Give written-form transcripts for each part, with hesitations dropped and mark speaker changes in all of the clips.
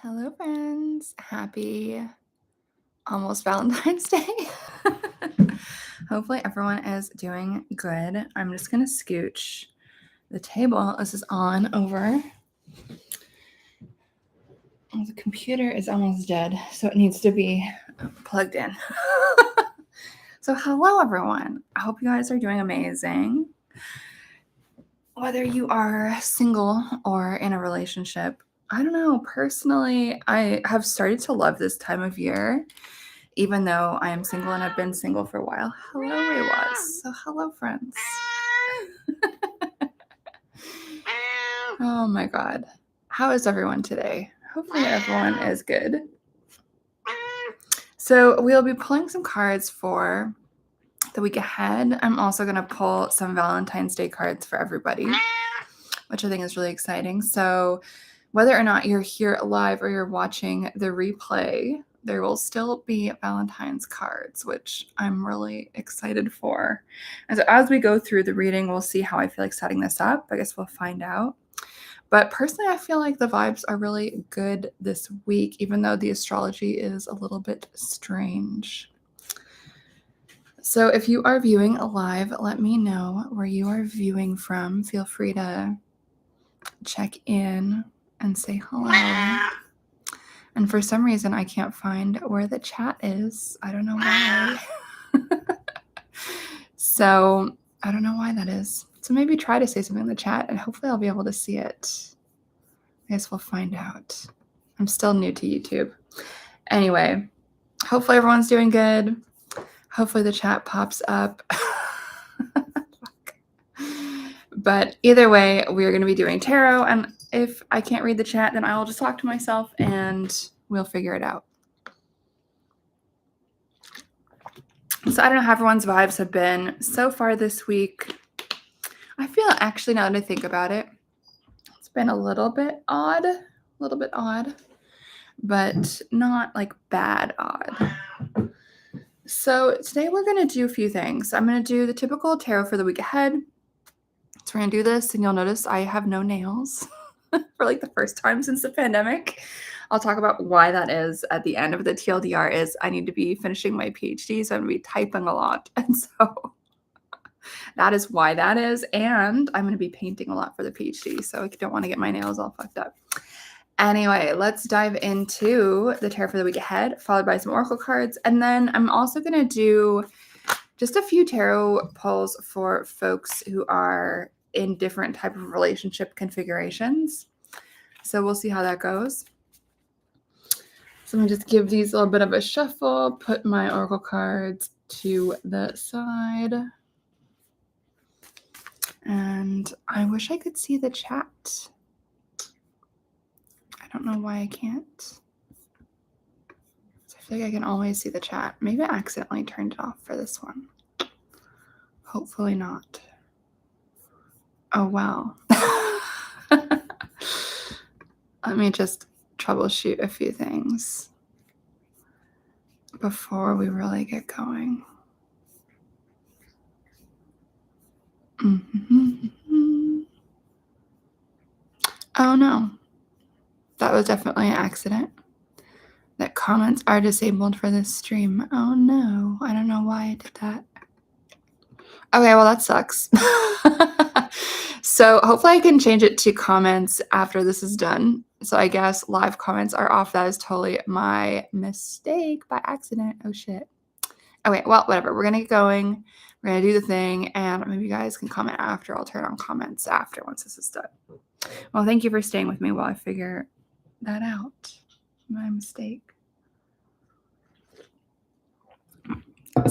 Speaker 1: Hello, friends. Happy almost Valentine's Day. Hopefully, everyone is doing good. I'm just going to scooch the table. This is on over. The computer is almost dead, so it needs to be plugged in. So, hello, everyone. I hope you guys are doing amazing. Whether you are single or in a relationship, I don't know. Personally, I have started to love this time of year, even though I am single and I've been single for a while. Hello, Raywas. So, hello, friends. Oh my God. How is everyone today? Hopefully, everyone is good. So, we'll be pulling some cards for the week ahead. I'm also going to pull some Valentine's Day cards for everybody, which I think is really exciting. So, whether or not you're here live or you're watching the replay, there will still be Valentine's cards, which I'm really excited for. And so as we go through the reading, we'll see how I feel like setting this up. I guess we'll find out. But personally, I feel like the vibes are really good this week, even though the astrology is a little bit strange. So if you are viewing live, let me know where you are viewing from. Feel free to check in and say hello. And for some reason, I can't find where the chat is. I don't know why. So I don't know why that is. So maybe try to say something in the chat and hopefully I'll be able to see it. I guess we'll find out. I'm still new to YouTube. Anyway, hopefully everyone's doing good. Hopefully the chat pops up. But either way, we're going to be doing tarot. And if I can't read the chat, then I'll just talk to myself and we'll figure it out. So I don't know how everyone's vibes have been so far this week. I feel actually, now that I think about it, it's been a little bit odd, but not like bad odd. So today we're going to do a few things. I'm going to do the typical tarot for the week ahead. So we're going to do this, and you'll notice I have no nails for like the first time since the pandemic. I'll talk about why that is at the end of the TLDR. Is I need to be finishing my PhD, so I'm going to be typing a lot. And so that is why that is. And I'm going to be painting a lot for the PhD, so I don't want to get my nails all fucked up. Anyway, let's dive into the tarot for the week ahead, followed by some oracle cards. And then I'm also going to do just a few tarot pulls for folks who are in different type of relationship configurations. So we'll see how that goes. So I'm going to just give these a little bit of a shuffle, put my oracle cards to the side. And I wish I could see the chat. I don't know why I can't. So I feel like I can always see the chat. Maybe I accidentally turned it off for this one. Hopefully not. Oh, wow. Let me just troubleshoot a few things before we really get going. Oh, no. That was definitely an accident. That comments are disabled for this stream. Oh, no. I don't know why I did that. Okay, well, that sucks. So hopefully I can change it to comments after this is done. So I guess live comments are off. That is totally my mistake by accident. Oh, shit. Okay, well, whatever. We're going to get going. We're going to do the thing, and maybe you guys can comment after. I'll turn on comments after once this is done. Well, thank you for staying with me while I figure that out. My mistake.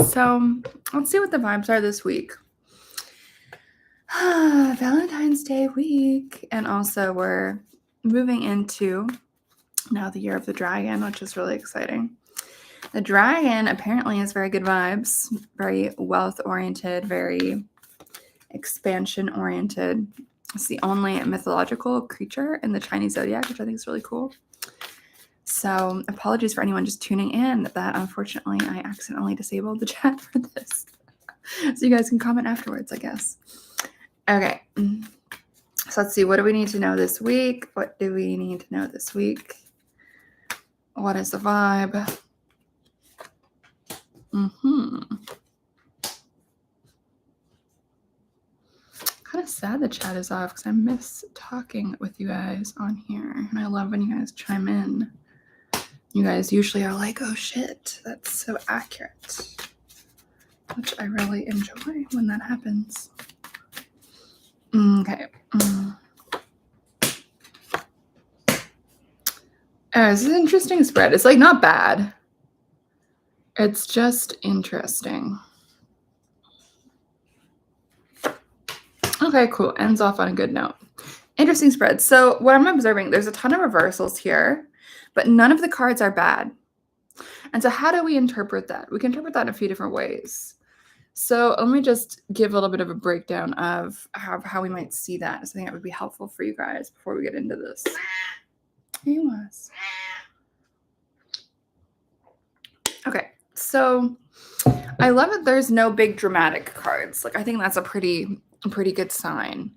Speaker 1: So let's see what the vibes are this week. Valentine's Day week. And also we're moving into now the year of the dragon, which is really exciting. The dragon apparently has very good vibes, very wealth-oriented, very expansion-oriented. It's the only mythological creature in the Chinese zodiac, which I think is really cool. So apologies for anyone just tuning in that unfortunately I accidentally disabled the chat for this. So you guys can comment afterwards, I guess. Okay. So let's see. What do we need to know this week? What do we need to know this week? What is the vibe? Kind of sad the chat is off because I miss talking with you guys on here. And I love when you guys chime in. You guys usually are like, oh shit, that's so accurate. Which I really enjoy when that happens. Okay. This is an interesting spread. It's like not bad. It's just interesting. Okay, cool. Ends off on a good note. Interesting spread. So what I'm observing, there's a ton of reversals here, but none of the cards are bad. And so how do we interpret that? We can interpret that in a few different ways. So let me just give a little bit of a breakdown of how we might see that. I think that would be helpful for you guys before we get into this. He was. Okay, so I love that there's no big dramatic cards. Like I think that's a pretty good sign.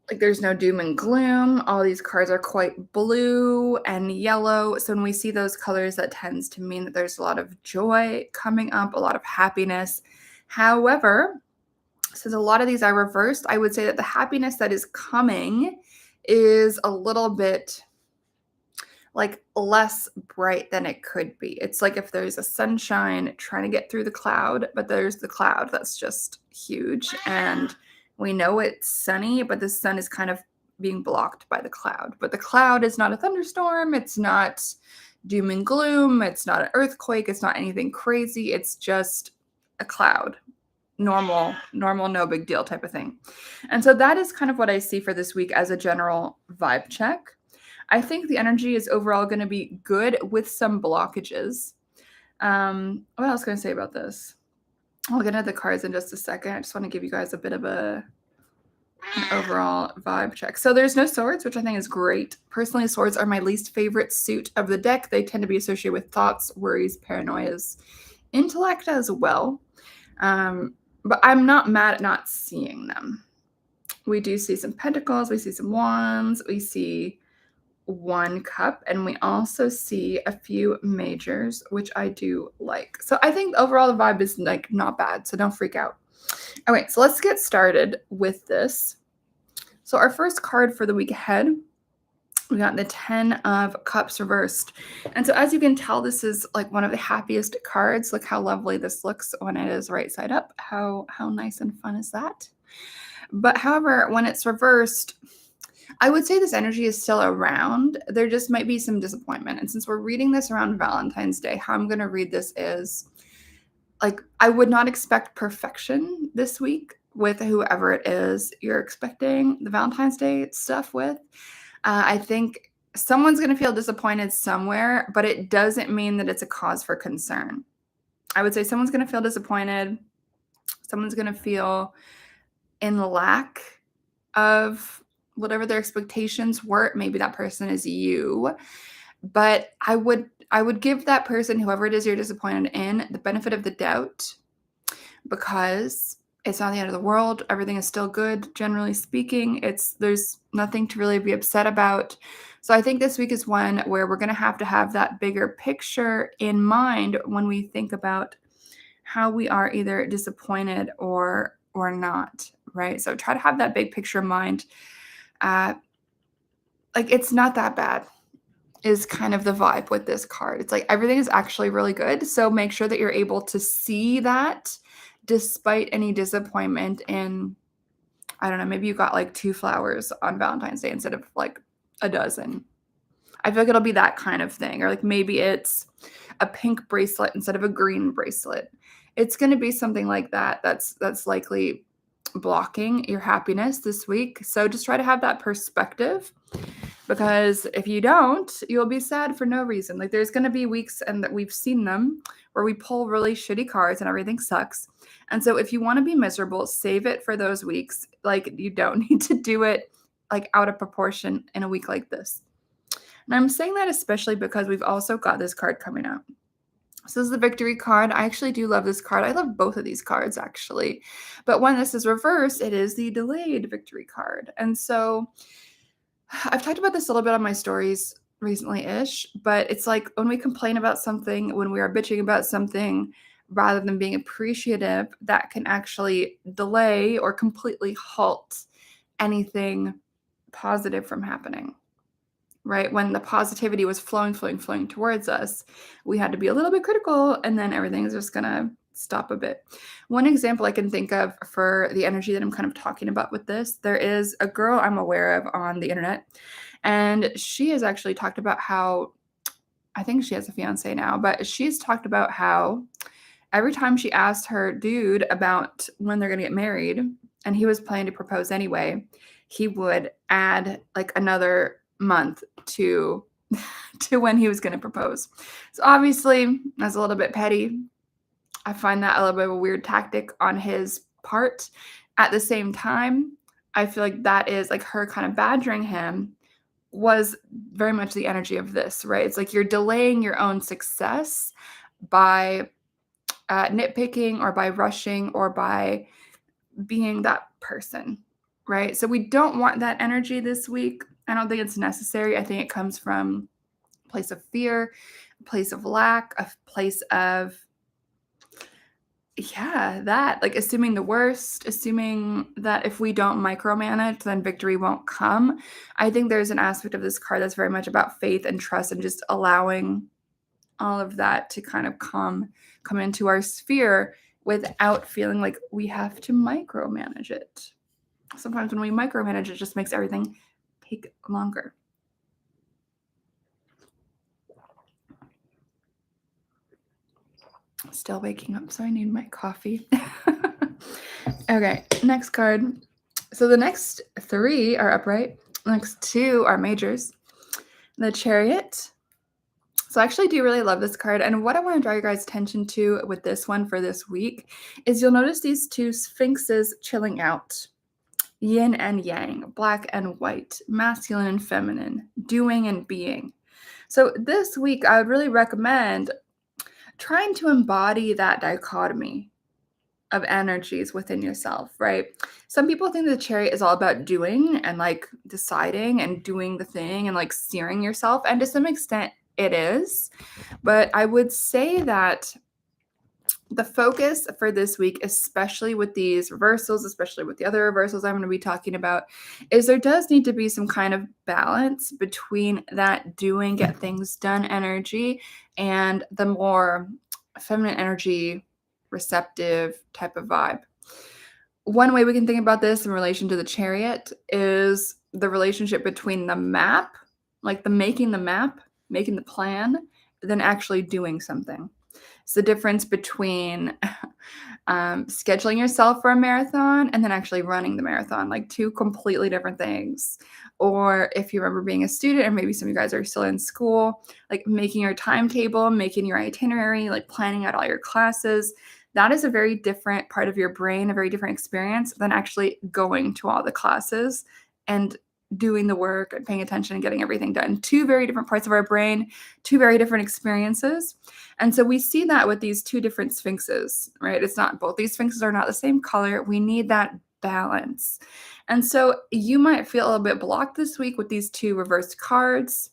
Speaker 1: Like there's no doom and gloom. All these cards are quite blue and yellow. So when we see those colors, that tends to mean that there's a lot of joy coming up, a lot of happiness. However, since a lot of these are reversed, I would say that the happiness that is coming is a little bit like less bright than it could be. It's like if there's a sunshine trying to get through the cloud, but there's the cloud that's just huge. And we know it's sunny, but the sun is kind of being blocked by the cloud. But the cloud is not a thunderstorm. It's not doom and gloom. It's not an earthquake. It's not anything crazy. It's just a cloud. Normal, no big deal type of thing. And so that is kind of what I see for this week as a general vibe check. I think the energy is overall going to be good with some blockages. What else can I say about this? I'll get into the cards in just a second. I just want to give you guys a bit of an overall vibe check. So there's no swords, which I think is great. Personally, swords are my least favorite suit of the deck. They tend to be associated with thoughts, worries, paranoias, intellect as well. But I'm not mad at not seeing them. We do see some pentacles. We see some wands. We see one cup, and we also see a few majors, which I do like. So I think overall the vibe is like not bad, so don't freak out. All right, so let's get started with this. So our first card for the week ahead, we got the 10 of Cups reversed. And so as you can tell, this is like one of the happiest cards. Look how lovely this looks when it is right side up. How nice and fun is that? But however, when it's reversed, I would say this energy is still around. There just might be some disappointment. And since we're reading this around Valentine's Day, how I'm going to read this is like, I would not expect perfection this week with whoever it is you're expecting the Valentine's Day stuff with. I think someone's going to feel disappointed somewhere, but it doesn't mean that it's a cause for concern. I would say someone's going to feel disappointed. Someone's going to feel in lack of whatever their expectations were. Maybe that person is you, but I would give that person, whoever it is you're disappointed in, the benefit of the doubt, because it's not the end of the world. Everything is still good, generally speaking. There's nothing to really be upset about. So I think this week is one where we're going to have that bigger picture in mind when we think about how we are either disappointed or not, right? So try to have that big picture in mind. Like it's not that bad is kind of the vibe with this card. It's like everything is actually really good. So make sure that you're able to see that despite any disappointment in, I don't know, maybe you got like 2 flowers on Valentine's Day instead of like a dozen. I feel like it'll be that kind of thing. Or like maybe it's a pink bracelet instead of a green bracelet. It's going to be something like that. That's likely blocking your happiness this week. So just try to have that perspective, because if you don't, you'll be sad for no reason. Like there's going to be weeks, and that we've seen them, where we pull really shitty cards and everything sucks. And so if you want to be miserable, save it for those weeks. Like you don't need to do it like out of proportion in a week like this. And I'm saying that especially because we've also got this card coming out. So this is the victory card. I actually do love this card. I love both of these cards, actually. But when this is reversed, it is the delayed victory card. And so I've talked about this a little bit on my stories recently-ish, but it's like when we complain about something, when we are bitching about something, rather than being appreciative, that can actually delay or completely halt anything positive from happening, right? When the positivity was flowing towards us, we had to be a little bit critical, and then everything's just gonna stop a bit. One example I can think of for the energy that I'm kind of talking about with this, there is a girl I'm aware of on the internet, and she has actually talked about how, I think she has a fiance now, but she's talked about how every time she asked her dude about when they're gonna get married, and he was planning to propose anyway, he would add like another month to to when he was gonna propose. So obviously, that's a little bit petty. I find that a little bit of a weird tactic on his part. At the same time, I feel like that is like her kind of badgering him was very much the energy of this, right? It's like you're delaying your own success by nitpicking or by rushing or by being that person, right? So we don't want that energy this week. I don't think it's necessary. I think it comes from a place of fear, a place of lack, a place of, yeah, that like assuming the worst, assuming that if we don't micromanage, then victory won't come. I think there's an aspect of this card that's very much about faith and trust and just allowing all of that to kind of come into our sphere without feeling like we have to micromanage it. Sometimes when we micromanage, it just makes everything take longer. Still waking up, so I need my coffee. Okay, next card. So the next three are upright. The next two are majors. The Chariot. So I actually do really love this card. And what I want to draw your guys' attention to with this one for this week is you'll notice these two sphinxes chilling out. Yin and yang, black and white, masculine and feminine, doing and being. So this week, I would really recommend trying to embody that dichotomy of energies within yourself, right? Some people think the Chariot is all about doing and like deciding and doing the thing and like steering yourself. And to some extent, it is. But I would say that the focus for this week, especially with these reversals, especially with the other reversals I'm going to be talking about, is there does need to be some kind of balance between that doing, get things done energy and the more feminine energy, receptive type of vibe. One way we can think about this in relation to the Chariot is the relationship between the map, like the map, making the plan, then actually doing something. It's the difference between scheduling yourself for a marathon and then actually running the marathon, like two completely different things. Or if you remember being a student, or maybe some of you guys are still in school, like making your timetable, making your itinerary, like planning out all your classes. That is a very different part of your brain, a very different experience than actually going to all the classes and doing the work and paying attention and getting everything done. Two very different parts of our brain, two very different experiences. And so we see that with these two different sphinxes, right? It's not, both these sphinxes are not the same color. We need that balance. And so you might feel a little bit blocked this week with these two reversed cards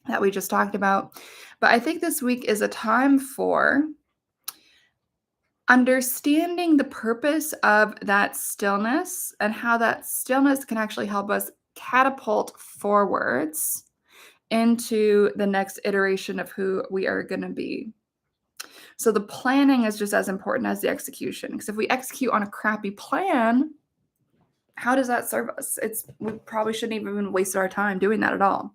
Speaker 1: that we just talked about. But I think this week is a time for understanding the purpose of that stillness and how that stillness can actually help us catapult forwards into the next iteration of who we are going to be. So the planning is just as important as the execution. Because if we execute on a crappy plan, how does that serve us? We probably shouldn't even waste our time doing that at all.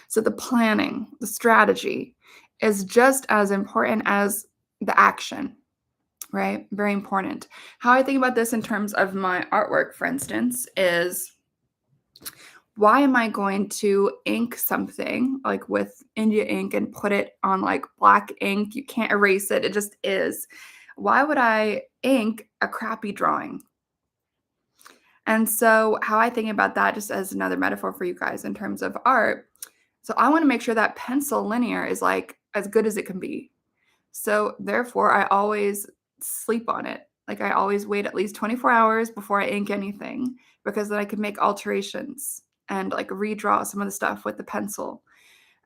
Speaker 1: So the planning, the strategy is just as important as the action, right? Very important. How I think about this in terms of my artwork, for instance, is why am I going to ink something like with India ink and put it on like black ink? You can't erase it. It just is. Why would I ink a crappy drawing? And so how I think about that just as another metaphor for you guys in terms of art. So I want to make sure that pencil linear is like as good as it can be. So therefore I always sleep on it. Like I always wait at least 24 hours before I ink anything because then I can make alterations. and like redraw some of the stuff with the pencil.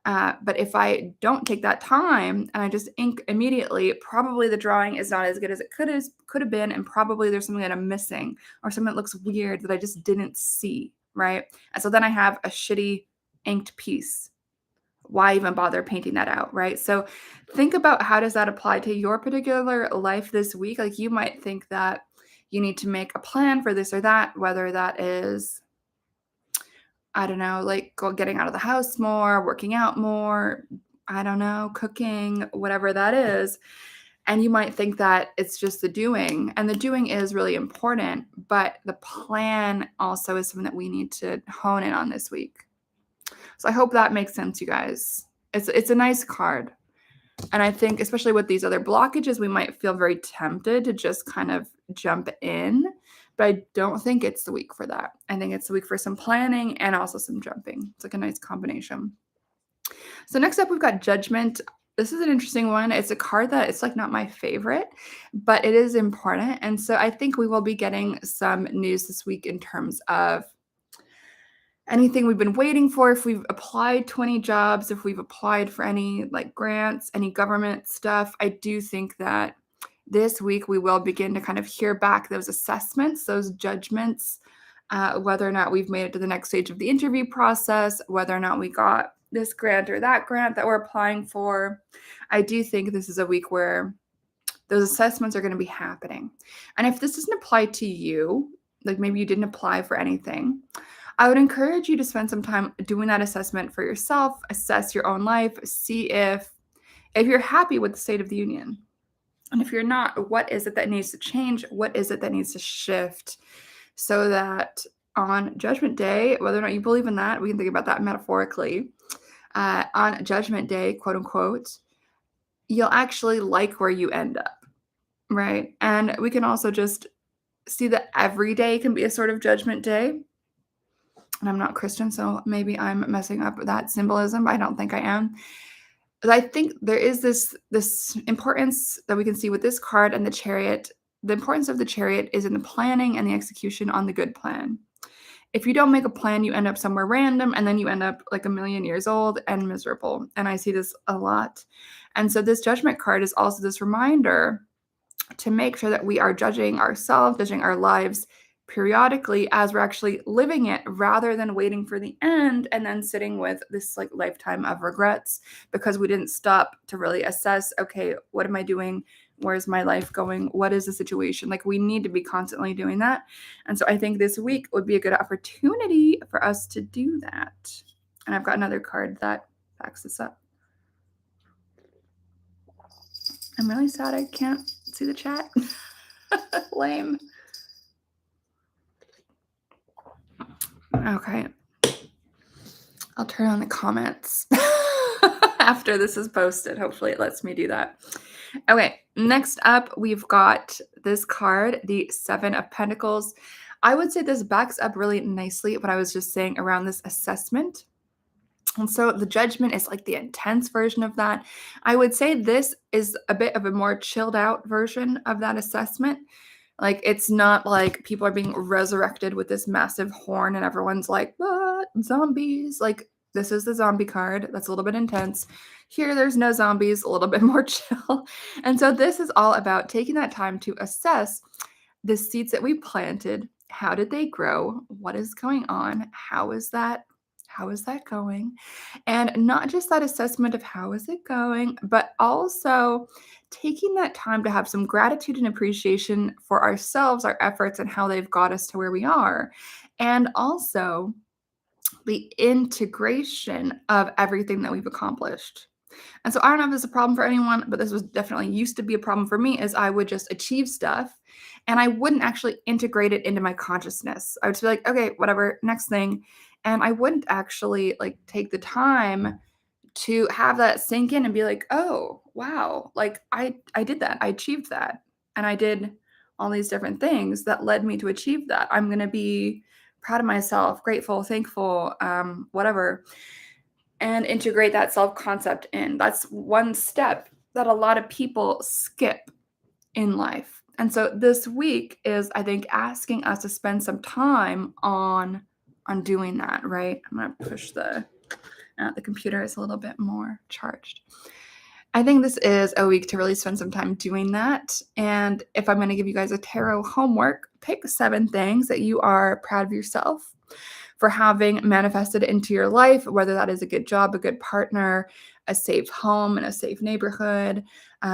Speaker 1: But if I don't take that time and I just ink immediately, probably the drawing is not as good as it could have been, and probably there's something that I'm missing or something that looks weird that I just didn't see, right? And so then I have a shitty inked piece. Why even bother painting that out, right? So think about, how does that apply to your particular life this week? Like, you might think that you need to make a plan for this or that, whether that is, I don't know, like getting out of the house more, working out more, I don't know, cooking, whatever that is. And you might think that it's just the doing, and the doing is really important, but the plan also is something that we need to hone in on this week. So I hope that makes sense, you guys. It's a nice card. And I think, especially with these other blockages, we might feel very tempted to just kind of jump in. But I don't think it's the week for that. I think it's the week for some planning and also some jumping. It's like a nice combination. So next up, we've got Judgment. This is an interesting one. It's a card that it's like not my favorite, but it is important. And so I think we will be getting some news this week in terms of anything we've been waiting for, if we've applied to any jobs, if we've applied for any like grants, any government stuff. I do think that this week we will begin to kind of hear back those assessments, those judgments, whether or not we've made it to the next stage of the interview process, whether or not we got this grant or that grant that we're applying for. I do think this is a week where those assessments are going to be happening. And if this doesn't apply to you, like maybe you didn't apply for anything, I would encourage you to spend some time doing that assessment for yourself, assess your own life, see if you're happy with the state of the union. And if you're not, what is it that needs to change? What is it that needs to shift so that on Judgment Day, whether or not you believe in that, we can think about that metaphorically, on Judgment Day, quote unquote, you'll actually like where you end up, right? And we can also just see that every day can be a sort of Judgment Day. And I'm not Christian, so maybe I'm messing up that symbolism, but I don't think I am. But I think there is this importance that we can see with this card and the Chariot. The importance of the Chariot is in the planning and the execution on the good plan. If you don't make a plan, you end up somewhere random, and then you end up like a million years old and miserable. And I see this a lot. And so this Judgment card is also this reminder to make sure that we are judging ourselves, judging our lives periodically as we're actually living it, rather than waiting for the end and then sitting with this like lifetime of regrets because we didn't stop to really assess, okay, what am I doing? Where's my life going? What is the situation? Like, we need to be constantly doing that. And so I think this week would be a good opportunity for us to do that. And I've got another card that backs this up. I'm really sad I can't see the chat. Lame. Okay. I'll turn on the comments after this is posted. Hopefully it lets me do that. Okay, next up, we've got this card, the Seven of Pentacles. I would say this backs up really nicely what I was just saying around this assessment. And so the Judgment is like the intense version of that. I would say this is a bit of a more chilled out version of that assessment. Like, it's not like people are being resurrected with this massive horn and everyone's like, what? Zombies. Like, this is the zombie card. That's a little bit intense. Here, there's no zombies, a little bit more chill. And so this is all about taking that time to assess the seeds that we planted. How did they grow? What is going on? How is that going? And not just that assessment of how is it going, but also taking that time to have some gratitude and appreciation for ourselves, our efforts, and how they've got us to where we are. And also the integration of everything that we've accomplished. And so I don't know if this is a problem for anyone, but this was definitely used to be a problem for me, is I would just achieve stuff and I wouldn't actually integrate it into my consciousness. I would just be like, okay, whatever, next thing. And I wouldn't actually like take the time to have that sink in and be like, oh, wow, like I did that. I achieved that. And I did all these different things that led me to achieve that. I'm going to be proud of myself, grateful, thankful, whatever, and integrate that self-concept in. That's one step that a lot of people skip in life. And so this week is, I think, asking us to spend some time on doing that, right? I'm going to push the computer is a little bit more charged. I think this is a week to really spend some time doing that. And if I'm going to give you guys a tarot homework, pick 7 things that you are proud of yourself for having manifested into your life, whether that is a good job, a good partner, a safe home, and a safe neighborhood.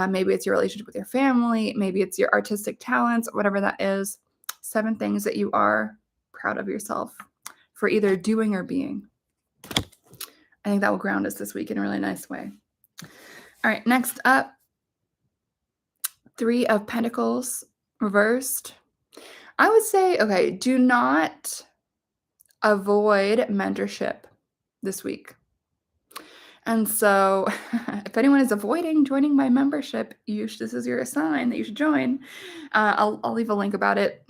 Speaker 1: Maybe it's your relationship with your family. Maybe it's your artistic talents, whatever that is. 7 things that you are proud of yourself for either doing or being. I think that will ground us this week in a really nice way. All right, next up, 3 of Pentacles reversed. I would say, okay, do not avoid mentorship this week. And so if anyone is avoiding joining my membership, this is your sign that you should join. I'll leave a link about it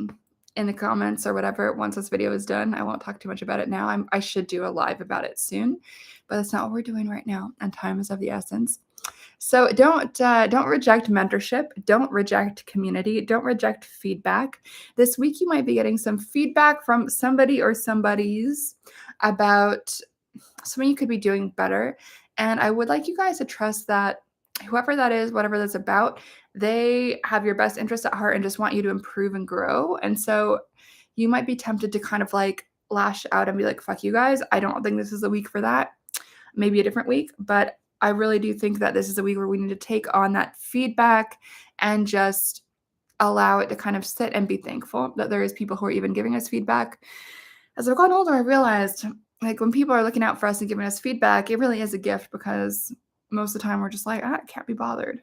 Speaker 1: in the comments or whatever once this video is done. I won't talk too much about it now. I should do a live about it soon, but that's not what we're doing right now, and time is of the essence. So don't reject mentorship. Don't reject community. Don't reject feedback. This week you might be getting some feedback from somebody or somebody's about something you could be doing better. And I would like you guys to trust that whoever that is, whatever that's about, they have your best interest at heart and just want you to improve and grow. And so you might be tempted to kind of like lash out and be like, fuck you guys. I don't think this is the week for that. Maybe a different week, but I really do think that this is a week where we need to take on that feedback and just allow it to kind of sit and be thankful that there is people who are even giving us feedback. As I've gotten older, I realized like when people are looking out for us and giving us feedback, it really is a gift because most of the time we're just like, I can't be bothered.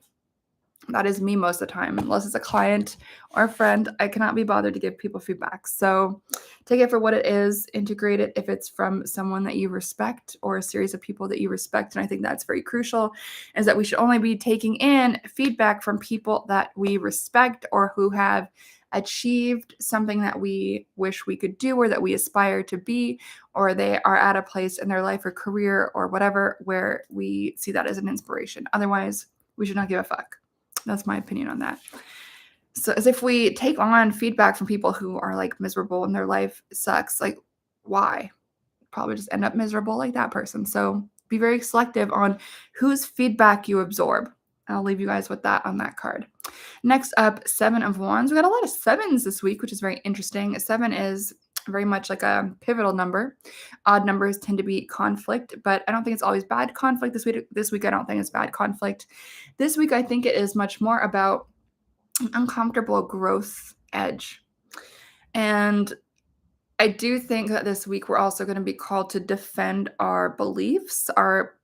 Speaker 1: That is me most of the time. Unless it's a client or a friend, I cannot be bothered to give people feedback. So take it for what it is, integrate it if it's from someone that you respect or a series of people that you respect. And I think that's very crucial, is that we should only be taking in feedback from people that we respect or who have achieved something that we wish we could do or that we aspire to be, or they are at a place in their life or career or whatever where we see that as an inspiration. Otherwise, we should not give a fuck. That's my opinion on that. So as if we take on feedback from people who are like miserable and their life sucks, like why? Probably just end up miserable like that person. So be very selective on whose feedback you absorb. I'll leave you guys with that on that card. Next up, 7 of Wands. We got a lot of 7s this week, which is very interesting. 7 is very much like a pivotal number. Odd numbers tend to be conflict, but I don't think it's always bad conflict. This week I don't think it's bad conflict. This week I think it is much more about an uncomfortable growth edge. And I do think that this week we're also going to be called to defend our beliefs, our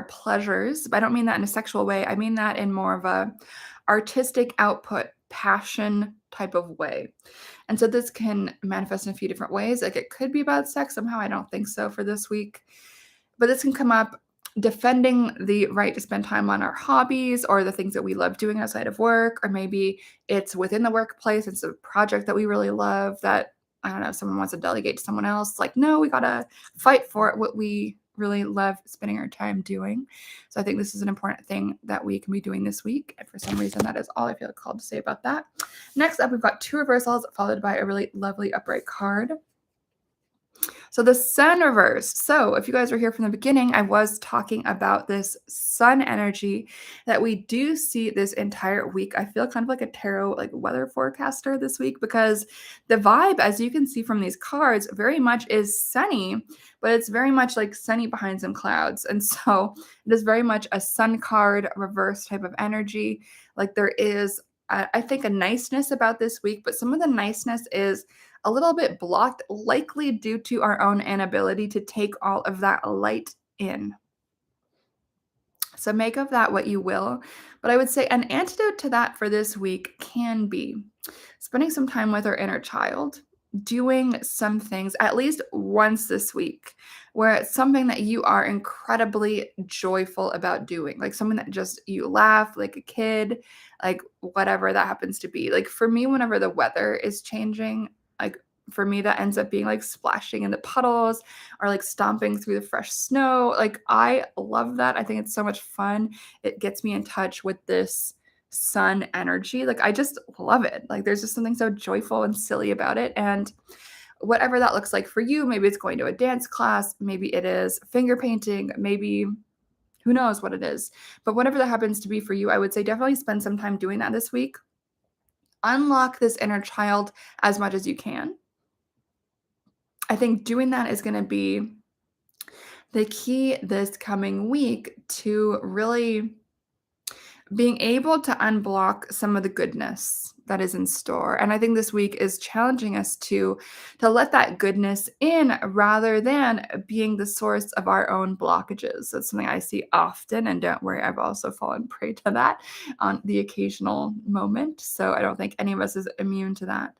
Speaker 1: pleasures. But I don't mean that in a sexual way. I mean that in more of a artistic output, passion type of way. And so this can manifest in a few different ways. Like it could be about sex somehow. I don't think so for this week. But this can come up defending the right to spend time on our hobbies or the things that we love doing outside of work, or maybe it's within the workplace. It's a project that we really love that, I don't know, someone wants to delegate to someone else. Like, no, we got to fight for it, what we really love spending our time doing. So I think this is an important thing that we can be doing this week. And for some reason, that is all I feel called to say about that. Next up, we've got 2 reversals followed by a really lovely upright card. So the sun reversed. So if you guys were here from the beginning, I was talking about this sun energy that we do see this entire week. I feel kind of like a tarot like weather forecaster this week because the vibe, as you can see from these cards, very much is sunny, but it's very much like sunny behind some clouds. And so it is very much a sun card reverse type of energy. Like there is, I think, a niceness about this week, but some of the niceness is a little bit blocked, likely due to our own inability to take all of that light in. So make of that what you will. But I would say an antidote to that for this week can be spending some time with our inner child, doing some things at least once this week where it's something that you are incredibly joyful about doing, like something that just you laugh like a kid, like whatever that happens to be. Like for me, whenever the weather is changing, like for me that ends up being like splashing in the puddles or like stomping through the fresh snow. Like I love that. I think it's so much fun. It gets me in touch with this sun energy. Like I just love it. Like there's just something so joyful and silly about it. And whatever that looks like for you. Maybe it's going to a dance class, maybe it is finger painting, maybe who knows what it is. But whatever that happens to be for you, I would say definitely spend some time doing that this week. Unlock this inner child as much as you can. I think doing that is going to be the key this coming week to really being able to unblock some of the goodness that is in store. And I think this week is challenging us to let that goodness in rather than being the source of our own blockages. That's something I see often, and don't worry, I've also fallen prey to that on the occasional moment. So I don't think any of us is immune to that.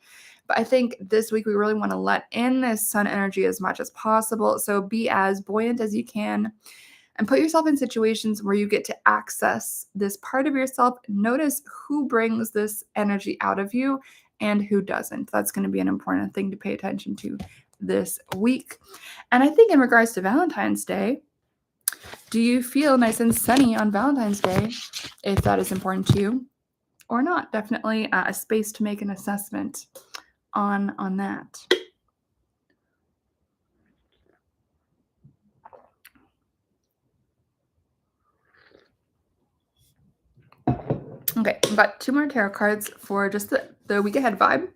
Speaker 1: But I think this week we really want to let in this sun energy as much as possible. So be as buoyant as you can and put yourself in situations where you get to access this part of yourself. Notice who brings this energy out of you and who doesn't. That's going to be an important thing to pay attention to this week. And I think in regards to Valentine's Day, do you feel nice and sunny on Valentine's Day if that is important to you or not? Definitely a space to make an assessment on that. Okay, I've got 2 more tarot cards for just the week ahead vibe.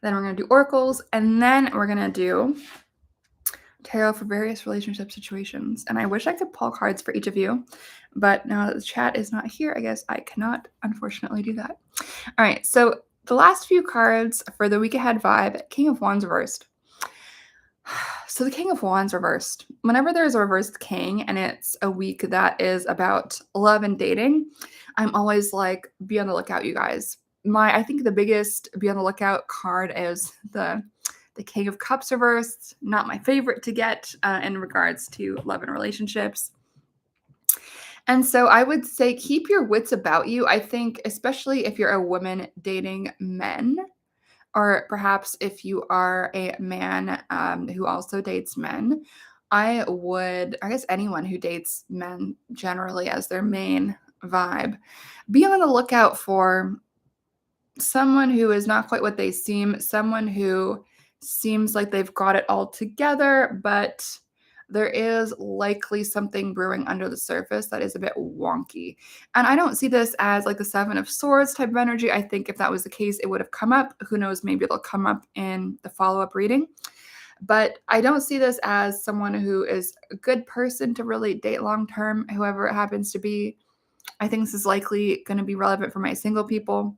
Speaker 1: Then we're going to do oracles, and then we're going to do tarot for various relationship situations. And I wish I could pull cards for each of you, but now that the chat is not here, I guess I cannot, unfortunately, do that. All right, so the last few cards for the week ahead vibe, King of Wands reversed. So the King of Wands reversed. Whenever there's a reversed king and it's a week that is about love and dating, I'm always like, be on the lookout, you guys. I think the biggest be on the lookout card is the King of Cups reversed. Not my favorite to get in regards to love and relationships. And so I would say keep your wits about you. I think especially if you're a woman dating men, or perhaps if you are a man who also dates men, I guess anyone who dates men generally as their main vibe, be on the lookout for someone who is not quite what they seem, someone who seems like they've got it all together, but there is likely something brewing under the surface that is a bit wonky. And I don't see this as like the Seven of Swords type of energy. I think if that was the case, it would have come up. Who knows, maybe it'll come up in the follow-up reading. But I don't see this as someone who is a good person to really date long-term, whoever it happens to be. I think this is likely going to be relevant for my single people,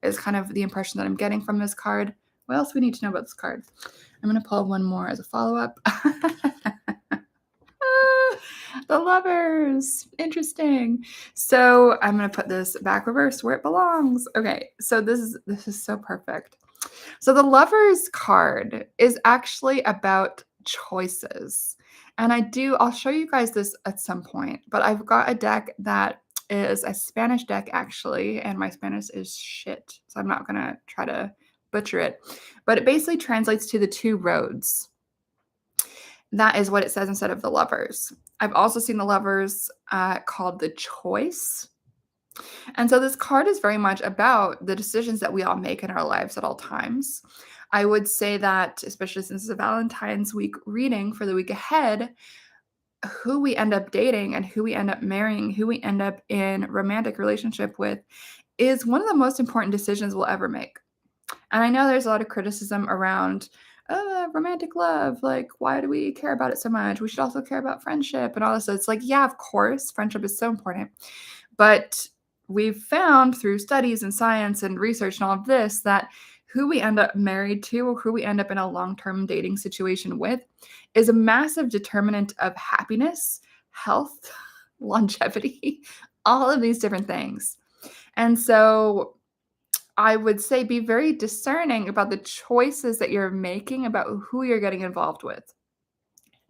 Speaker 1: is kind of the impression that I'm getting from this card. What else do we need to know about this card? I'm going to pull one more as a follow-up. The Lovers. Interesting. So I'm going to put this back reverse where it belongs. Okay, so this is so perfect. So the Lovers card is actually about choices. And I'll show you guys this at some point, but I've got a deck that is a Spanish deck actually, and my Spanish is shit. So I'm not going to try to butcher it, but it basically translates to the two roads. That is what it says instead of the Lovers. I've also seen the Lovers called the Choice. And so this card is very much about the decisions that we all make in our lives at all times. I would say that, especially since it's a Valentine's week reading for the week ahead, who we end up dating and who we end up marrying, who we end up in romantic relationship with is one of the most important decisions we'll ever make. And I know there's a lot of criticism around romantic love. Like, why do we care about it so much? We should also care about friendship and all this. So it's like, yeah, of course, friendship is so important. But we've found through studies and science and research and all of this that who we end up married to or who we end up in a long-term dating situation with is a massive determinant of happiness, health, longevity, all of these different things. And so I would say be very discerning about the choices that you're making about who you're getting involved with.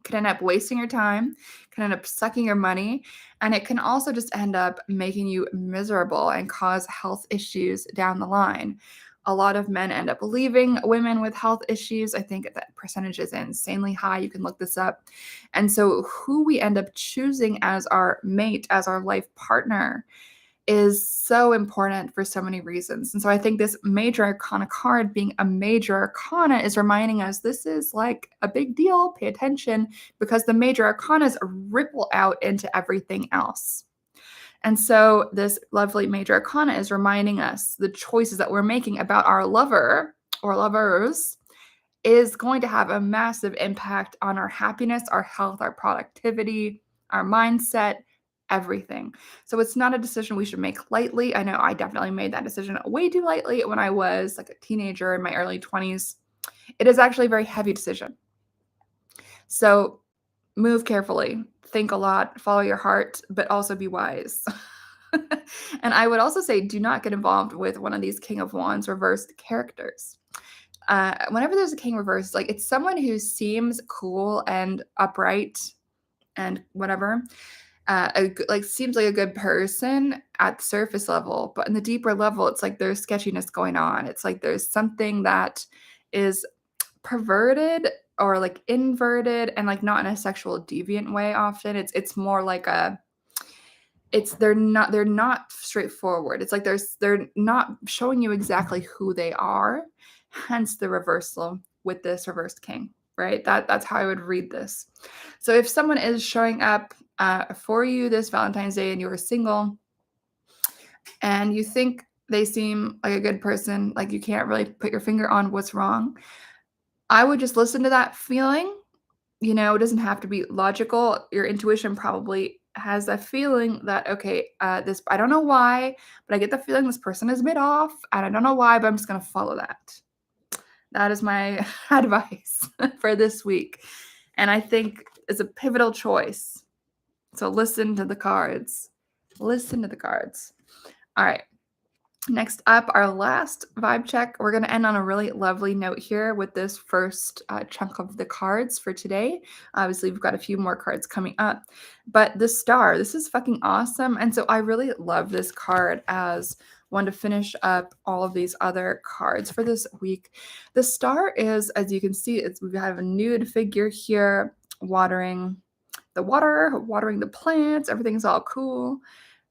Speaker 1: Can end up wasting your time, can end up sucking your money, and it can also just end up making you miserable and cause health issues down the line. A lot of men end up leaving women with health issues. I think that percentage is insanely high. You can look this up. And so who we end up choosing as our mate, as our life partner, is so important for so many reasons. And so I think this major arcana card being a major arcana is reminding us this is like a big deal. Pay attention because the major arcanas ripple out into everything else. And so this lovely major arcana is reminding us the choices that we're making about our lover or lovers is going to have a massive impact on our happiness, our health, our productivity, our mindset, everything. So it's not a decision we should make lightly. I know I definitely made that decision way too lightly when I was like a teenager in my early 20s. It is actually a very heavy decision. So move carefully, think a lot, follow your heart, but also be wise. And I would also say do not get involved with one of these King of Wands reversed characters. Whenever there's a king reversed, like it's someone who seems cool and upright and whatever, like seems like a good person at the surface level, but in the deeper level, it's like there's sketchiness going on. It's like there's something that is perverted or like inverted and like not in a sexual deviant way often. It's more like a they're not straightforward. It's like they're not showing you exactly who they are, hence the reversal with this reversed king, right? That's how I would read this. So if someone is showing up for you this Valentine's Day and you're single and you think they seem like a good person, like you can't really put your finger on what's wrong, I would just listen to that feeling. It doesn't have to be logical. Your intuition probably has a feeling that, okay, this, I don't know why, but I get the feeling this person is a bit off, and I don't know why, but I'm just going to follow that. That is my advice for this week. And I think it's a pivotal choice. So listen to the cards. Listen to the cards. All right. Next up, our last vibe check. We're going to end on a really lovely note here with this first chunk of the cards for today. Obviously, we've got a few more cards coming up, but the star, this is fucking awesome. And so I really love this card as one to finish up all of these other cards for this week. The star is, as you can see, we have a nude figure here watering the water, watering the plants. Everything's all cool.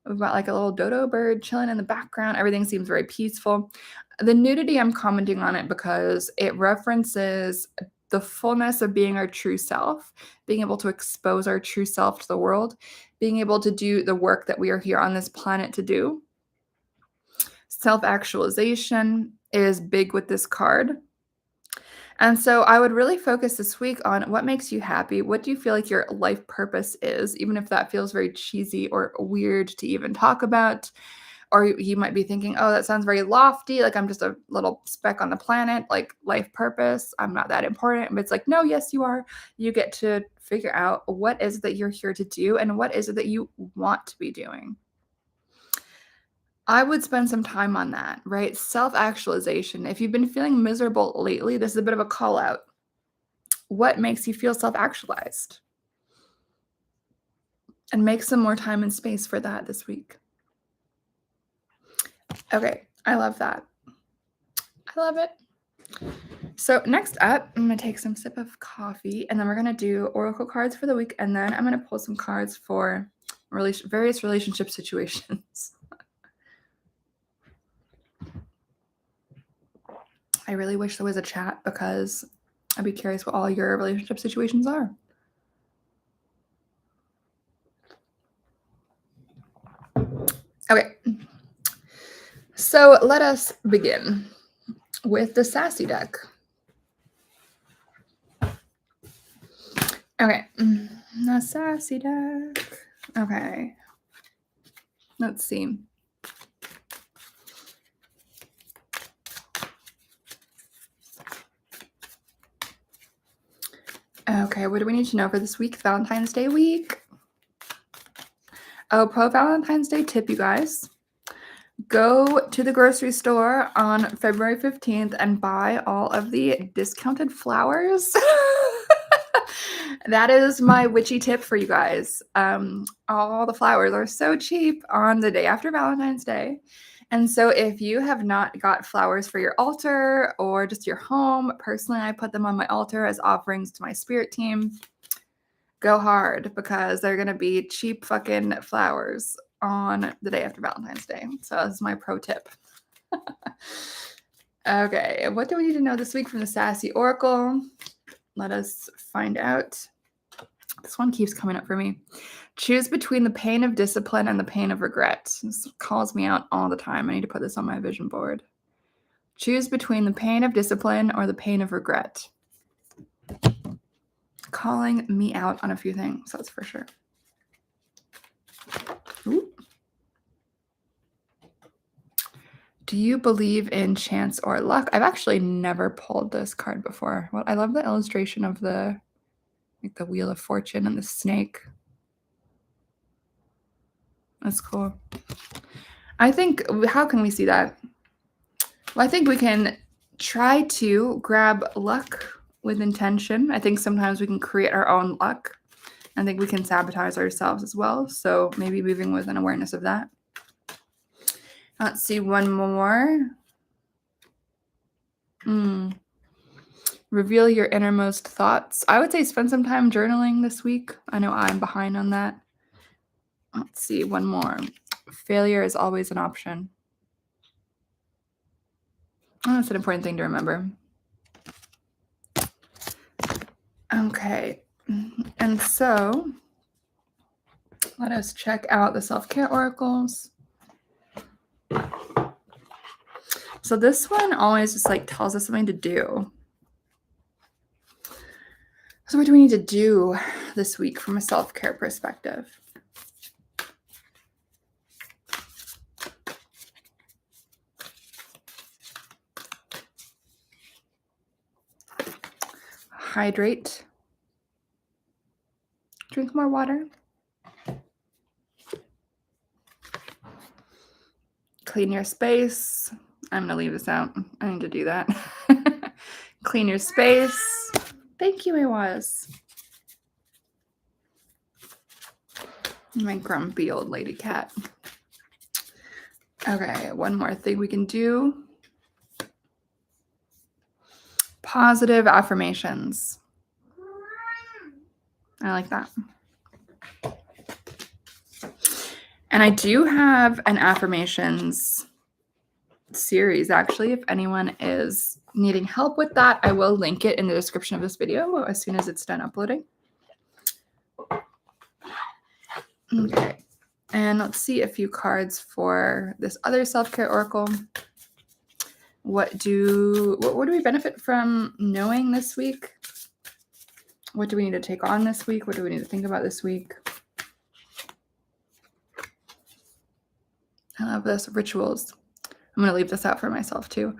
Speaker 1: We've got like a little dodo bird chilling in the background. Everything seems very peaceful. The nudity, I'm commenting on it because it references the fullness of being our true self, being able to expose our true self to the world, being able to do the work that we are here on this planet to do. Self-actualization is big with this card. And so I would really focus this week on what makes you happy. What do you feel like your life purpose is, even if that feels very cheesy or weird to even talk about? Or you might be thinking, oh, that sounds very lofty. Like I'm just a little speck on the planet, like life purpose. I'm not that important. But it's like, no, yes, you are. You get to figure out what is it that you're here to do and what is it that you want to be doing. I would spend some time on that, right? Self-actualization. If you've been feeling miserable lately, this is a bit of a call out. What makes you feel self-actualized? And make some more time and space for that this week. Okay, I love that. I love it. So next up, I'm going to take some sip of coffee, and then we're going to do oracle cards for the week, and then I'm going to pull some cards for various relationship situations. I really wish there was a chat because I'd be curious what all your relationship situations are. Okay, so let us begin with the sassy deck. Okay, the sassy deck. Okay, let's see. Okay, what do we need to know for this week? Valentine's Day week. Oh, pro Valentine's Day tip, you guys. Go to the grocery store on February 15th and buy all of the discounted flowers. That is my witchy tip for you guys. All the flowers are so cheap on the day after Valentine's Day. And so if you have not got flowers for your altar or just your home, personally, I put them on my altar as offerings to my spirit team. Go hard because they're going to be cheap fucking flowers. on the day after Valentine's Day. So that's my pro tip. Okay, what do we need to know this week from the Sassy Oracle? Let us find out. This one keeps coming up for me. Choose between the pain of discipline and the pain of regret. This calls me out all the time. I need to put this on my vision board. Choose between the pain of discipline or the pain of regret. Calling me out on a few things, that's for sure. Ooh. Do you believe in chance or luck? I've actually never pulled this card before. Well, I love the illustration of the Wheel of Fortune and the snake. That's cool. I think, how can we see that? Well, I think we can try to grab luck with intention. I think sometimes we can create our own luck. I think we can sabotage ourselves as well. So maybe moving with an awareness of that. Let's see one more. Reveal your innermost thoughts. I would say spend some time journaling this week. I know I'm behind on that. Let's see one more. Failure is always an option. Oh, that's an important thing to remember. Okay. And so let us check out the self-care oracles. So this one always just like tells us something to do. So what do we need to do this week from a self-care perspective? Hydrate. Drink more water. Clean your space. I'm going to leave this out. I need to do that. Clean your space. Thank you, Awaz. My grumpy old lady cat. Okay, one more thing we can do. Positive affirmations. I like that. And I do have an affirmations series, actually. If anyone is needing help with that, I will link it in the description of this video as soon as it's done uploading. Okay. And let's see a few cards for this other self-care oracle. What do we benefit from knowing this week? What do we need to take on this week? What do we need to think about this week? I love this. Rituals. I'm going to leave this out for myself too.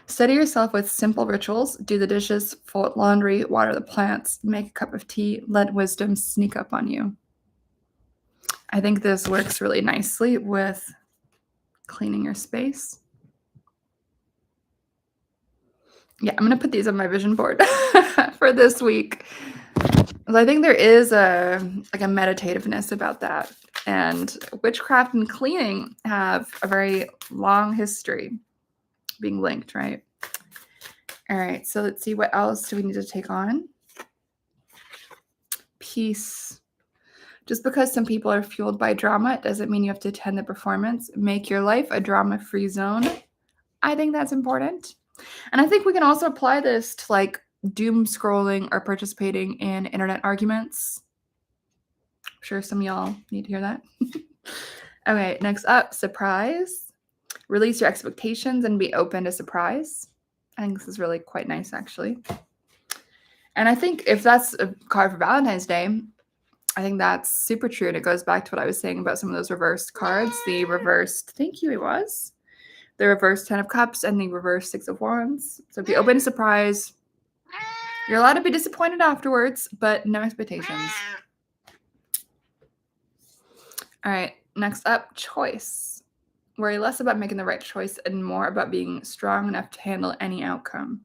Speaker 1: Steady yourself with simple rituals. Do the dishes, fold laundry, water the plants, make a cup of tea. Let wisdom sneak up on you. I think this works really nicely with cleaning your space. Yeah, I'm going to put these on my vision board for this week. I think there is a meditativeness about that. And witchcraft and cleaning have a very long history being linked, right? All right, so let's see, what else do we need to take on? Peace. Just because some people are fueled by drama, it doesn't mean you have to attend the performance. Make your life a drama-free zone. I think that's important. And I think we can also apply this to like doom scrolling or participating in internet arguments. I'm sure some of y'all need to hear that. Okay, next up, surprise. Release your expectations and be open to surprise. I think this is really quite nice, actually. And I think if that's a card for Valentine's Day, I think that's super true. And it goes back to what I was saying about some of those reversed cards. The reversed, thank you, it was. The reversed 10 of Cups and the reversed 6 of Wands. So be open to surprise. You're allowed to be disappointed afterwards, but no expectations. All right, next up, choice. Worry less about making the right choice and more about being strong enough to handle any outcome.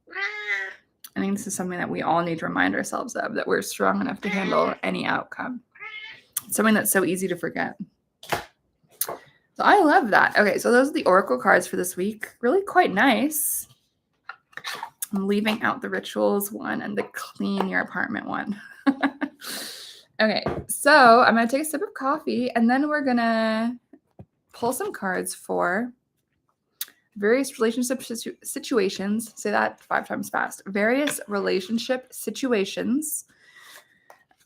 Speaker 1: I think this is something that we all need to remind ourselves of, that we're strong enough to handle any outcome. It's something that's so easy to forget. So I love that. Okay, so those are the oracle cards for this week. Really quite nice. I'm leaving out the rituals one and the clean your apartment one. Okay, so I'm going to take a sip of coffee and then we're going to pull some cards for various relationship situations. Say that 5 times fast. Various relationship situations,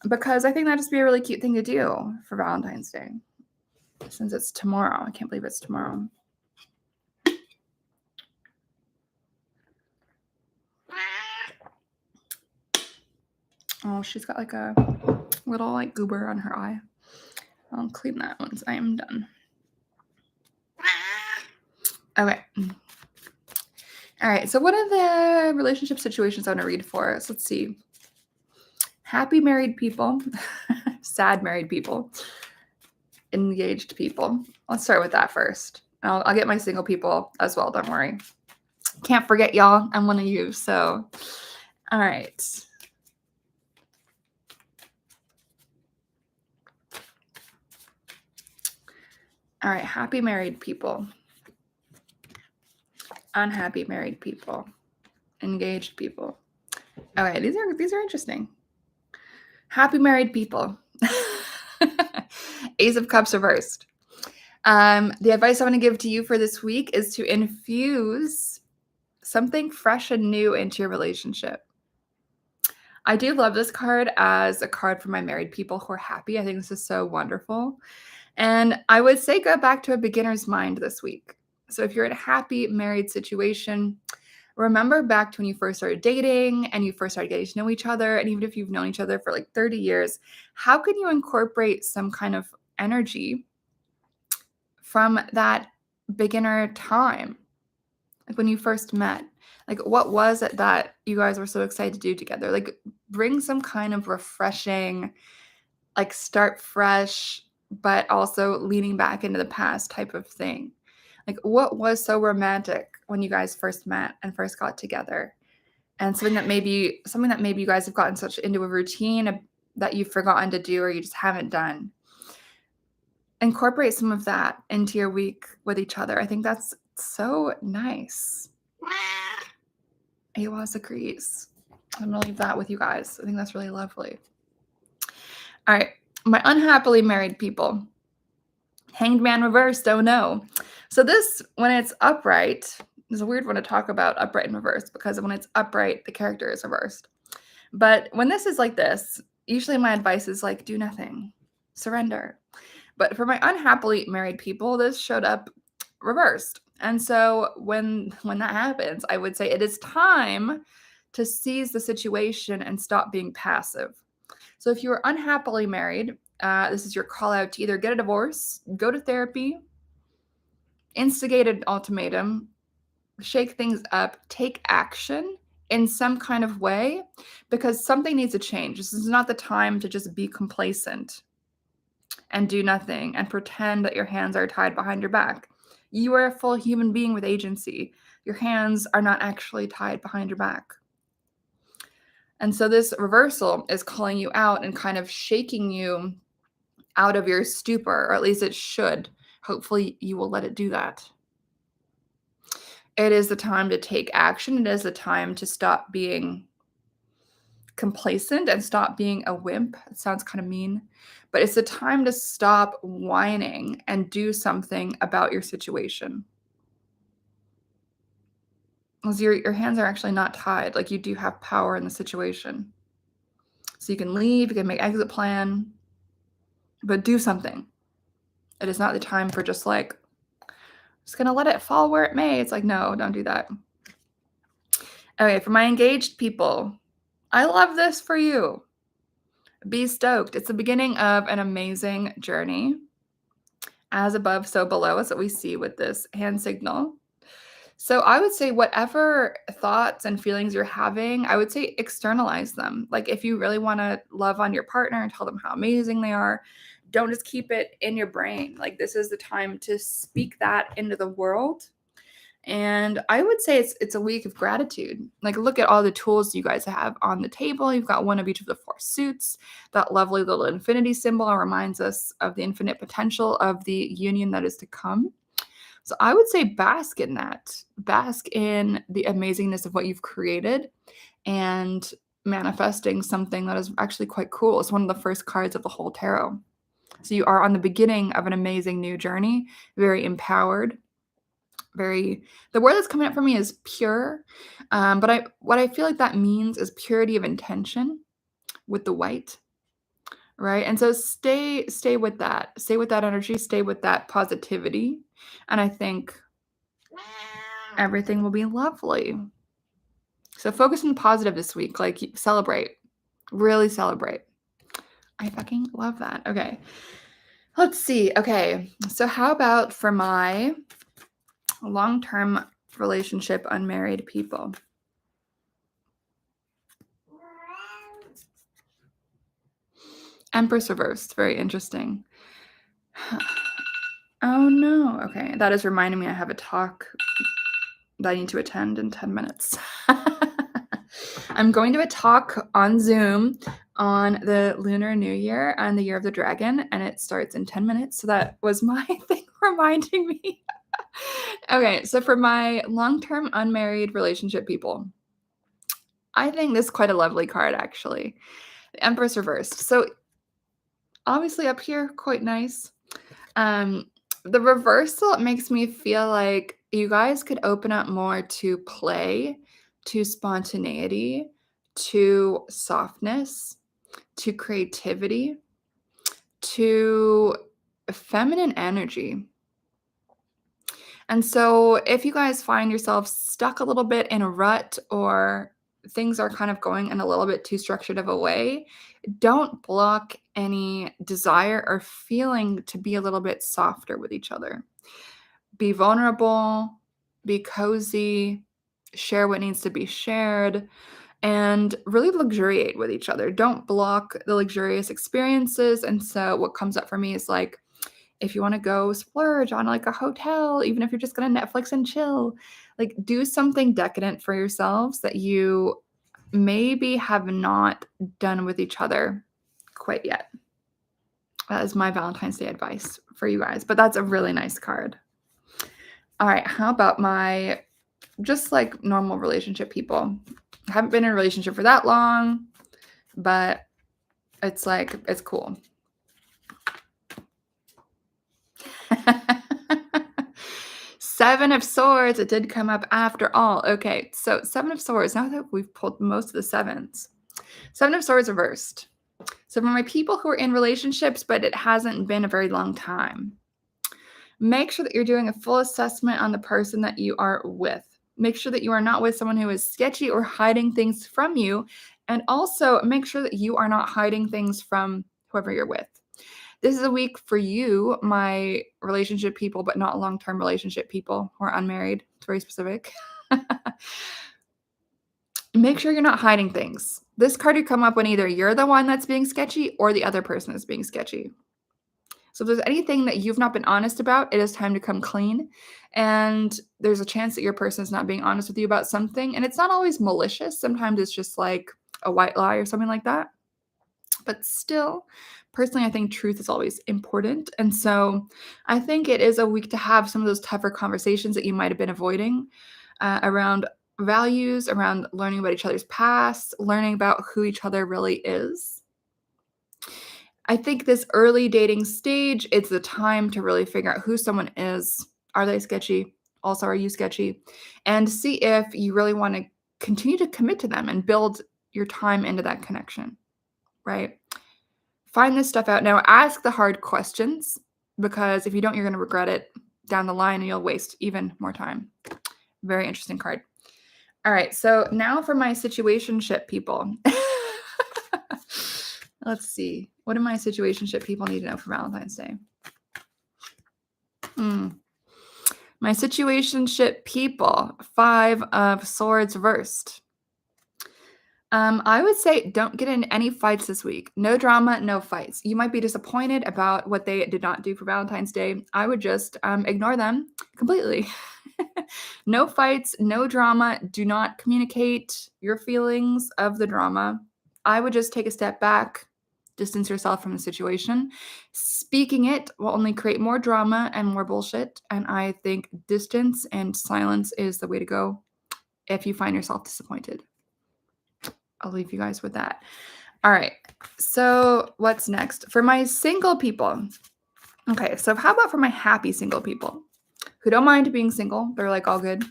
Speaker 1: because I think that'd just be a really cute thing to do for Valentine's Day, since it's tomorrow. I can't believe it's tomorrow. Oh, she's got like a little like goober on her eye. I'll clean that once I am done. Okay. All right. So what are the relationship situations I'm going to read for us? Let's see. Happy married people, sad married people, engaged people. Let's start with that first. I'll get my single people as well. Don't worry. Can't forget y'all. I'm one of you. So, all right. All right. Happy married people, unhappy married people, engaged people. Okay. These are interesting. Happy married people. Ace of Cups reversed. The advice I want to give to you for this week is to infuse something fresh and new into your relationship. I do love this card as a card for my married people who are happy. I think this is so wonderful. And I would say go back to a beginner's mind this week. So if you're in a happy married situation, remember back to when you first started dating and you first started getting to know each other. And even if you've known each other for like 30 years, how can you incorporate some kind of energy from that beginner time? Like when you first met, like what was it that you guys were so excited to do together? Like bring some kind of refreshing, like start fresh, but also leaning back into the past type of thing. Like what was so romantic when you guys first met and first got together? And something that maybe you guys have gotten such into a routine that you've forgotten to do or you just haven't done. Incorporate some of that into your week with each other. I think that's so nice. Awas agrees. I'm gonna leave that with you guys. I think that's really lovely. All right, my unhappily married people. Hanged man reversed. Oh no. So this, when it's upright, is a weird one to talk about, upright and reversed, because when it's upright, the character is reversed. But when this is like this, usually my advice is like, do nothing, surrender. But for my unhappily married people, this showed up reversed. And so when that happens, I would say it is time to seize the situation and stop being passive. So if you are unhappily married, this is your call out to either get a divorce, go to therapy, instigate an ultimatum, shake things up, take action in some kind of way, because something needs to change. This is not the time to just be complacent and do nothing and pretend that your hands are tied behind your back. You are a full human being with agency. Your hands are not actually tied behind your back. And so this reversal is calling you out and kind of shaking you out of your stupor, or at least it should. Hopefully you will let it do that. It is the time to take action. It is the time to stop being complacent and stop being a wimp. It sounds kind of mean, but it's the time to stop whining and do something about your situation. Because your hands are actually not tied. Like you do have power in the situation. So you can leave, you can make exit plan, but do something. It is not the time for just like, just gonna let it fall where it may. It's like, no, don't do that. Okay, for my engaged people, I love this for you. Be stoked. It's the beginning of an amazing journey. As above, so below is what we see with this hand signal. So I would say whatever thoughts and feelings you're having, I would say externalize them. Like if you really want to love on your partner and tell them how amazing they are, don't just keep it in your brain. Like this is the time to speak that into the world. And I would say it's a week of gratitude. Like look at all the tools you guys have on the table. You've got one of each of the 4 suits. That lovely little infinity symbol reminds us of the infinite potential of the union that is to come. So I would say bask in that. Bask in the amazingness of what you've created and manifesting something that is actually quite cool. It's one of the first cards of the whole tarot. So you are on the beginning of an amazing new journey, very empowered, the word that's coming up for me is pure. But what I feel like that means is purity of intention with the white, right? And so stay with that. Stay with that energy, stay with that positivity. And I think everything will be lovely. So focus on the positive this week. Like celebrate. Really celebrate. I fucking love that. Okay. Let's see. Okay. So how about for my long-term relationship unmarried people? Empress reversed. Very interesting. Oh no. Okay. That is reminding me I have a talk that I need to attend in 10 minutes. I'm going to a talk on Zoom on the Lunar New Year and the Year of the Dragon, and it starts in 10 minutes. So that was my thing reminding me. Okay. So for my long-term unmarried relationship people, I think this is quite a lovely card, actually. The Empress reversed. So obviously up here, quite nice. The reversal makes me feel like you guys could open up more to play, to spontaneity, to softness, to creativity, to feminine energy. And so if you guys find yourself stuck a little bit in a rut or things are kind of going in a little bit too structured of a way, don't block any desire or feeling to be a little bit softer with each other. Be vulnerable, be cozy, share what needs to be shared, and really luxuriate with each other. Don't block the luxurious experiences. And so what comes up for me is like, if you want to go splurge on like a hotel, even if you're just going to Netflix and chill, like do something decadent for yourselves that you maybe have not done with each other quite yet. That is my Valentine's Day advice for you guys, but that's a really nice card. All right, how about my just like normal relationship people? I haven't been in a relationship for that long, but it's like, it's cool. Seven of Swords. It did come up after all. Okay, so Seven of Swords. Now that we've pulled most of the sevens, Seven of Swords reversed. So for my people who are in relationships, but it hasn't been a very long time, make sure that you're doing a full assessment on the person that you are with. Make sure that you are not with someone who is sketchy or hiding things from you. And also make sure that you are not hiding things from whoever you're with. This is a week for you, my relationship people, but not long-term relationship people who are unmarried. It's very specific. Make sure you're not hiding things. This card could come up when either you're the one that's being sketchy or the other person is being sketchy. So if there's anything that you've not been honest about, it is time to come clean. And there's a chance that your person is not being honest with you about something. And it's not always malicious. Sometimes it's just like a white lie or something like that. But still, personally, I think truth is always important. And so I think it is a week to have some of those tougher conversations that you might have been avoiding around values, around learning about each other's past, learning about who each other really is. I think this early dating stage, it's the time to really figure out who someone is. Are they sketchy? Also, are you sketchy? And see if you really want to continue to commit to them and build your time into that connection, right? Find this stuff out. Now, ask the hard questions because if you don't, you're going to regret it down the line and you'll waste even more time. Very interesting card. All right, so now for my situationship people. Let's see. What do my situationship people need to know for Valentine's Day? My situationship people, Five of Swords reversed. I would say don't get in any fights this week. No drama, no fights. You might be disappointed about what they did not do for Valentine's Day. I would just ignore them completely. No fights, no drama. Do not communicate your feelings of the drama. I would just take a step back, distance yourself from the situation. Speaking it will only create more drama and more bullshit. And I think distance and silence is the way to go if you find yourself disappointed. I'll leave you guys with that. All right. So what's next? For my single people. Okay, so how about for my happy single people who don't mind being single? They're like all good.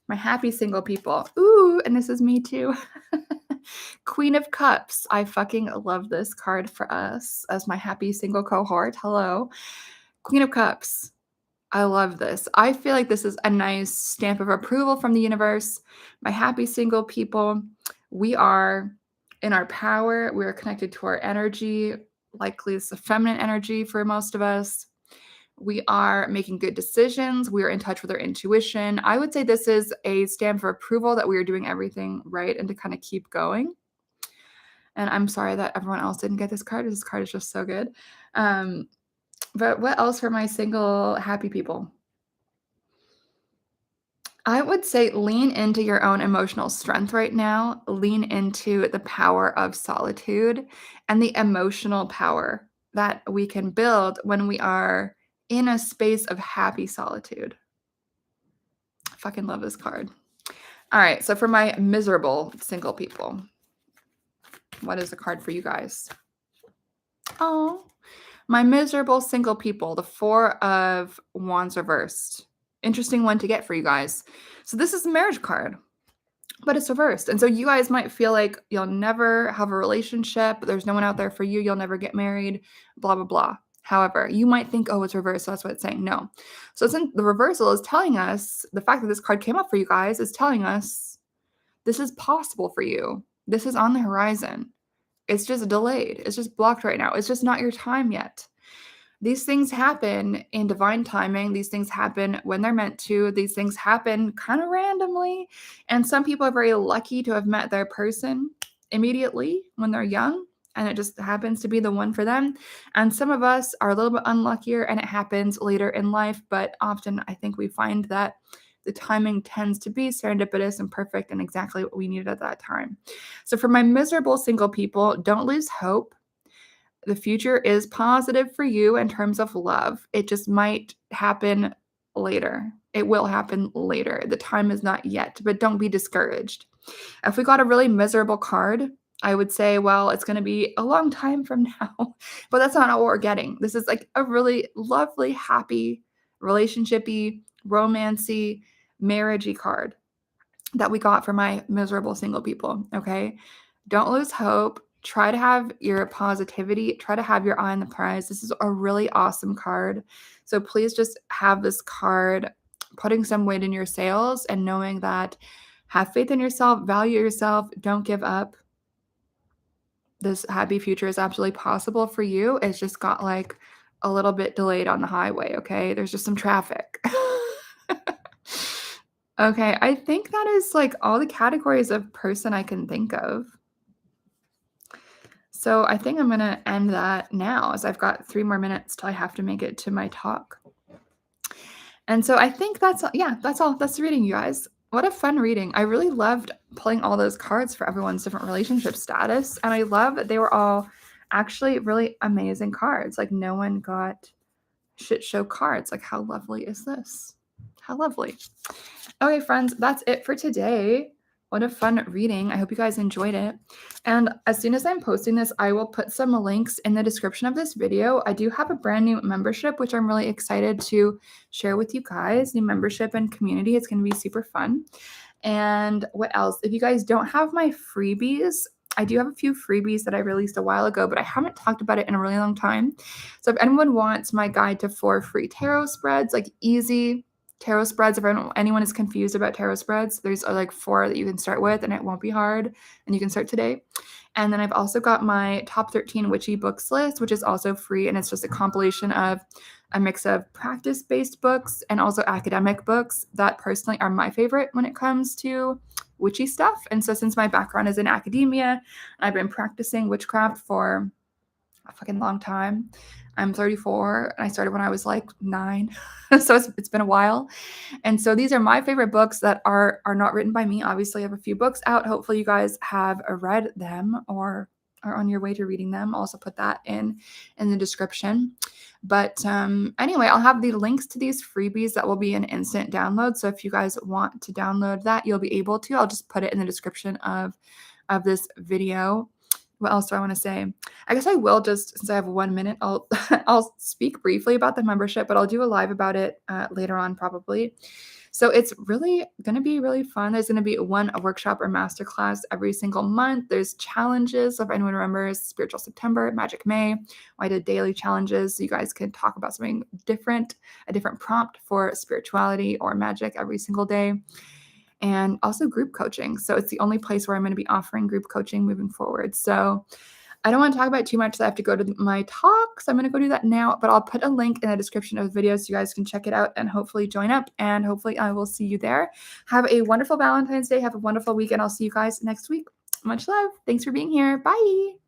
Speaker 1: My happy single people. Ooh, and this is me too. Queen of Cups. I fucking love this card for us as my happy single cohort. Hello. Queen of Cups. I love this. I feel like this is a nice stamp of approval from the universe. My happy single people, we are in our power. We are connected to our energy. Likely it's the feminine energy for most of us. We are making good decisions. We are in touch with our intuition. I would say this is a stamp of approval that we are doing everything right and to kind of keep going. And I'm sorry that everyone else didn't get this card. This card is just so good. But what else for my single happy people? I would say lean into your own emotional strength right now. Lean into the power of solitude and the emotional power that we can build when we are in a space of happy solitude. I fucking love this card. All right, so for my miserable single people, what is the card for you guys? Oh, my miserable single people, the Four of Wands reversed. Interesting one to get for you guys. So this is a marriage card, but it's reversed. And so you guys might feel like you'll never have a relationship. There's no one out there for you. You'll never get married, blah, blah, blah. However, you might think, oh, it's reversed. So that's what it's saying. No. So since the reversal is telling us, the fact that this card came up for you guys is telling us this is possible for you. This is on the horizon. It's just delayed. It's just blocked right now. It's just not your time yet. These things happen in divine timing. These things happen when they're meant to. These things happen kind of randomly. And some people are very lucky to have met their person immediately when they're young, and it just happens to be the one for them. And some of us are a little bit unluckier and it happens later in life. But often I think we find that the timing tends to be serendipitous and perfect and exactly what we needed at that time. So for my miserable single people, don't lose hope. The future is positive for you in terms of love. It just might happen later. It will happen later. The time is not yet, but don't be discouraged. If we got a really miserable card, I would say, well, it's going to be a long time from now. But that's not what we're getting. This is like a really lovely, happy, relationshipy, romancy, marriagey card that we got for my miserable single people. Okay. Don't lose hope. Try to have your positivity. Try to have your eye on the prize. This is a really awesome card. So please just have this card putting some weight in your sails and knowing that have faith in yourself, value yourself, don't give up. This happy future is absolutely possible for you. It's just got like a little bit delayed on the highway. Okay. There's just some traffic. Okay, I think that is like all the categories of person I can think of. So I think I'm gonna end that now as I've got 3 more minutes till I have to make it to my talk. And so I think that's all. Yeah, that's all. That's the reading, you guys. What a fun reading. I really loved pulling all those cards for everyone's different relationship status. And I love that they were all actually really amazing cards. Like no one got shit show cards. Like how lovely is this? How lovely. Okay, friends, that's it for today. What a fun reading. I hope you guys enjoyed it. And as soon as I'm posting this, I will put some links in the description of this video. I do have a brand new membership, which I'm really excited to share with you guys. New membership and community. It's going to be super fun. And what else? If you guys don't have my freebies, I do have a few freebies that I released a while ago, but I haven't talked about it in a really long time. So if anyone wants my guide to 4 free tarot spreads, like easy tarot spreads, if anyone is confused about tarot spreads, there's like 4 that you can start with and it won't be hard and you can start today. And then I've also got my top 13 witchy books list, which is also free, and it's just a compilation of a mix of practice-based books and also academic books that personally are my favorite when it comes to witchy stuff. And so since my background is in academia, I've been practicing witchcraft for a fucking long time. I'm 34 and I started when I was like 9. So it's been a while. And so these are my favorite books that are not written by me. Obviously, I have a few books out. Hopefully you guys have read them or are on your way to reading them. I'll also put that in the description. But anyway, I'll have the links to these freebies that will be an instant download. So if you guys want to download that, you'll be able to. I'll just put it in the description of this video. What else do I wanna say? I guess I will just since I have 1 minute, I'll I'll speak briefly about the membership, but I'll do a live about it, later on probably. So it's really gonna be really fun. There's gonna be a workshop or masterclass every single month. There's challenges, if anyone remembers Spiritual September, Magic May. I did daily challenges so you guys can talk about something different, a different prompt for spirituality or magic every single day, and also group coaching. So it's the only place where I'm gonna be offering group coaching moving forward. So I don't want to talk about it too much, so I have to go to my talk, so I'm gonna go do that now, but I'll put a link in the description of the video so you guys can check it out and hopefully join up, and hopefully I will see you there. Have a wonderful Valentine's Day. Have a wonderful weekend. I'll see you guys next week. Much love. Thanks for being here. Bye.